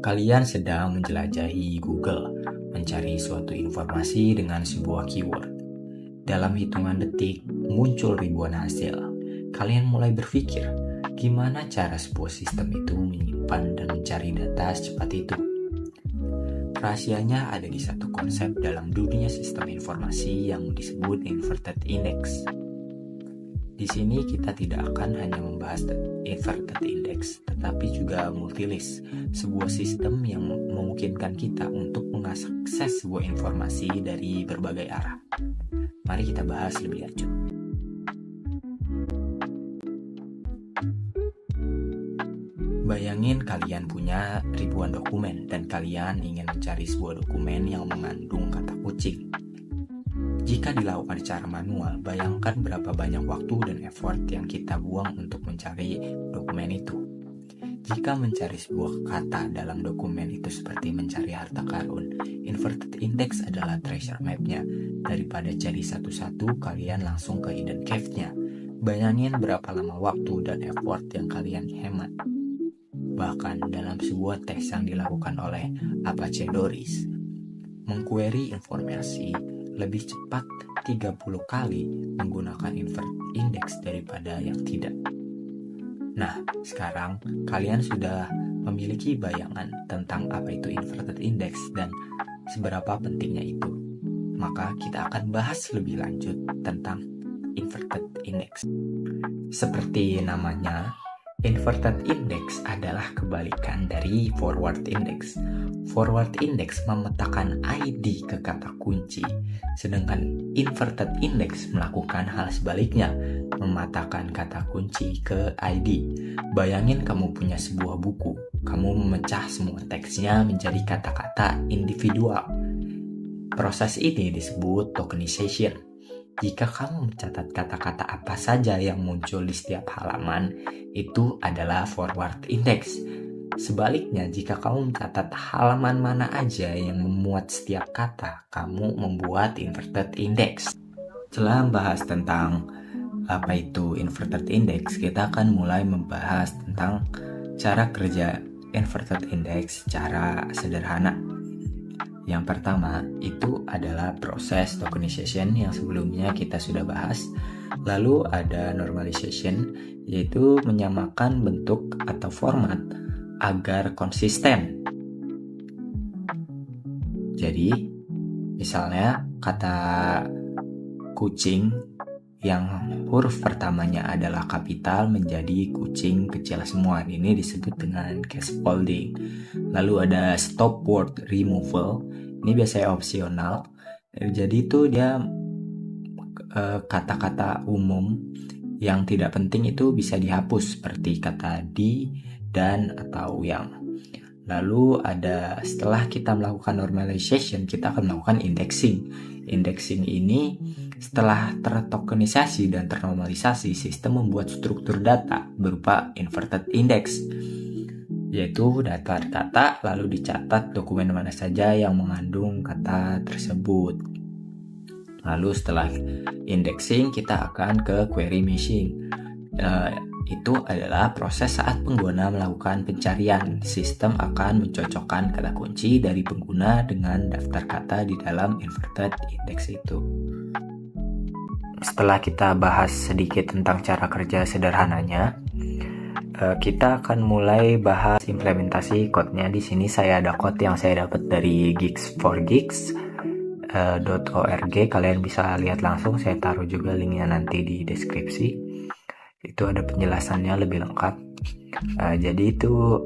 Kalian sedang menjelajahi Google, mencari suatu informasi dengan sebuah keyword. Dalam hitungan detik, muncul ribuan hasil. Kalian mulai berpikir, gimana cara sebuah sistem itu menyimpan dan mencari data secepat itu? Rahasianya ada di satu konsep dalam dunia sistem informasi yang disebut inverted index. Di sini kita tidak akan hanya membahas inverted index, tetapi juga multilist, sebuah sistem yang memungkinkan kita untuk mengakses sebuah informasi dari berbagai arah. Mari kita bahas lebih lanjut. Bayangin kalian punya ribuan dokumen dan kalian ingin mencari sebuah dokumen yang mengandung kata kucing. Jika dilakukan secara manual, bayangkan berapa banyak waktu dan effort yang kita buang untuk mencari dokumen itu. Jika mencari sebuah kata dalam dokumen itu seperti mencari harta karun, inverted index adalah treasure map-nya. Daripada cari satu-satu, kalian langsung ke hidden cave-nya. Bayangin berapa lama waktu dan effort yang kalian hemat. Bahkan dalam sebuah tes yang dilakukan oleh Apache Doris, mengquery informasi lebih cepat 30 kali menggunakan inverted index daripada yang tidak. Nah, sekarang kalian sudah memiliki bayangan tentang apa itu inverted index dan seberapa pentingnya itu. Maka kita akan bahas lebih lanjut tentang inverted index. Seperti namanya, inverted index adalah kebalikan dari forward index. Forward index memetakan ID ke kata kunci, sedangkan inverted index melakukan hal sebaliknya, memetakan kata kunci ke ID. Bayangin kamu punya sebuah buku, kamu memecah semua teksnya menjadi kata-kata individual. Proses ini disebut tokenization. Jika kamu mencatat kata-kata apa saja yang muncul di setiap halaman, itu adalah forward index. Sebaliknya, jika kamu mencatat halaman mana aja yang memuat setiap kata, kamu membuat inverted index. Setelah membahas tentang apa itu inverted index, kita akan mulai membahas tentang cara kerja inverted index secara sederhana. Yang pertama itu adalah proses tokenization yang sebelumnya kita sudah bahas. Lalu ada normalization, yaitu menyamakan bentuk atau format agar konsisten. Jadi, misalnya kata kucing yang huruf pertamanya adalah kapital menjadi kucing kecil semua. Ini disebut dengan scaffolding. Lalu ada stop word removal. Ini biasanya opsional. Jadi itu dia kata-kata umum yang tidak penting itu bisa dihapus seperti kata di, dan, atau yang. Lalu ada setelah kita melakukan normalization, kita akan melakukan indexing. Indexing ini setelah tertokenisasi dan ternormalisasi, sistem membuat struktur data berupa inverted index, yaitu daftar kata lalu dicatat dokumen mana saja yang mengandung kata tersebut. Lalu setelah indexing kita akan ke query meshing. Itu adalah proses saat pengguna melakukan pencarian. Sistem akan mencocokkan kata kunci dari pengguna dengan daftar kata di dalam inverted index itu. Setelah kita bahas sedikit tentang cara kerja sederhananya, kita akan mulai bahas implementasi code-nya. Di sini saya ada code yang saya dapat dari geeks4geeks.org. Kalian bisa lihat langsung, saya taruh juga linknya nanti di deskripsi. Itu ada penjelasannya lebih lengkap. Jadi itu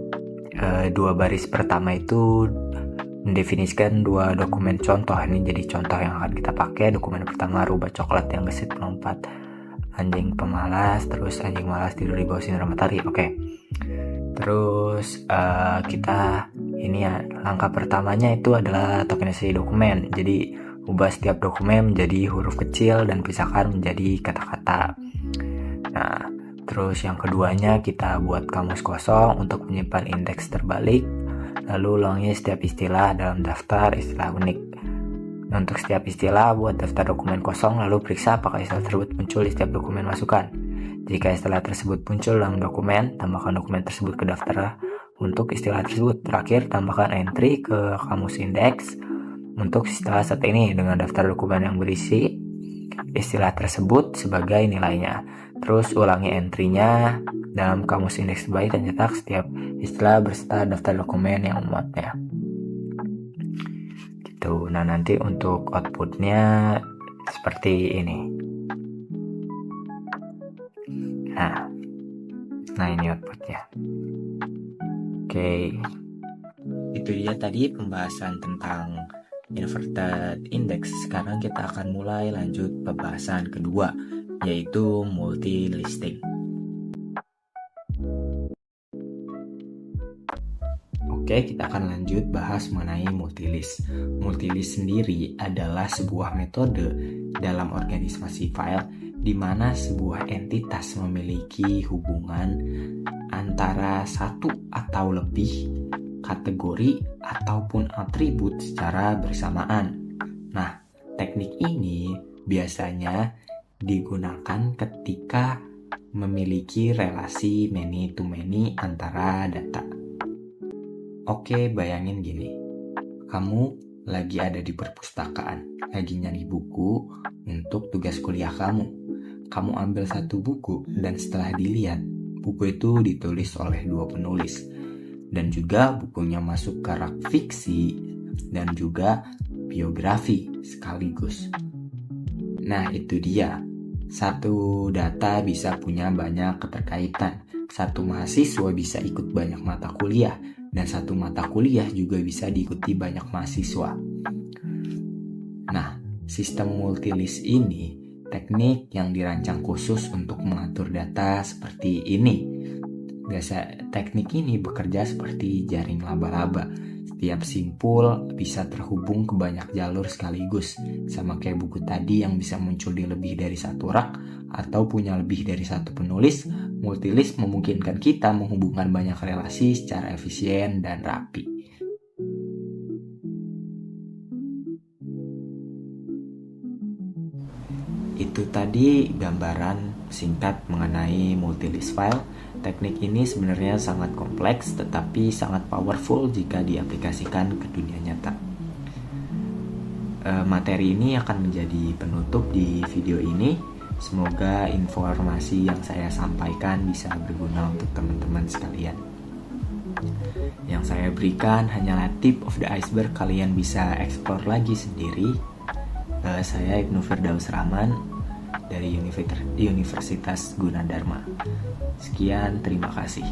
dua baris pertama itu mendefinisikan dua dokumen contoh. Ini jadi contoh yang akan kita pakai. Dokumen pertama rubah coklat yang gesit melompat, anjing pemalas, terus anjing malas tidur di bawah sinar matahari. Oke. Terus kita ini ya, langkah pertamanya itu adalah tokenisasi dokumen. Jadi ubah setiap dokumen menjadi huruf kecil dan pisahkan menjadi kata-kata. Nah, terus yang keduanya kita buat kamus kosong untuk menyimpan indeks terbalik. Lalu ulangi setiap istilah dalam daftar istilah unik. Untuk setiap istilah, buat daftar dokumen kosong, lalu periksa apakah istilah tersebut muncul di setiap dokumen masukan. Jika istilah tersebut muncul dalam dokumen, tambahkan dokumen tersebut ke daftar untuk istilah tersebut. Terakhir, tambahkan entry ke kamus indeks untuk istilah saat ini dengan daftar dokumen yang berisi istilah tersebut sebagai nilainya. Terus ulangi entry-nya dalam kamus indeks terbaik dan cetak setiap istilah berserta daftar dokumen yang memuatnya. Gitu. Nah, nanti untuk outputnya seperti ini. Nah ini outputnya. Oke. Itu dia tadi pembahasan tentang inverted index. Sekarang kita akan mulai lanjut pembahasan kedua, yaitu multi-listing. Oke, kita akan lanjut bahas mengenai multilist. Multilist sendiri adalah sebuah metode dalam organisasi file di mana sebuah entitas memiliki hubungan antara satu atau lebih kategori ataupun atribut secara bersamaan. Nah, teknik ini biasanya digunakan ketika memiliki relasi many to many antara data. Oke, bayangin gini. Kamu lagi ada di perpustakaan, lagi nyari buku untuk tugas kuliah kamu. Kamu ambil satu buku dan setelah dilihat, buku itu ditulis oleh dua penulis. Dan juga bukunya masuk ke rak fiksi dan juga biografi sekaligus. Nah, itu dia. Satu data bisa punya banyak keterkaitan. Satu mahasiswa bisa ikut banyak mata kuliah. Dan satu mata kuliah juga bisa diikuti banyak mahasiswa. Nah, sistem multilist ini teknik yang dirancang khusus untuk mengatur data seperti ini. Biasa teknik ini bekerja seperti jaring laba-laba. Setiap simpul bisa terhubung ke banyak jalur sekaligus. Sama kayak buku tadi yang bisa muncul di lebih dari satu rak atau punya lebih dari satu penulis, multilist memungkinkan kita menghubungkan banyak relasi secara efisien dan rapi. Itu tadi gambaran singkat mengenai multilist file. Teknik ini sebenarnya sangat kompleks tetapi sangat powerful jika diaplikasikan ke dunia nyata. Materi ini akan menjadi penutup di video ini. Semoga informasi yang saya sampaikan bisa berguna untuk teman-teman sekalian. Yang saya berikan hanyalah tip of the iceberg, kalian bisa explore lagi sendiri. Saya Ibnu Firdaus Rahman dari Universitas Gunadarma. Sekian, terima kasih.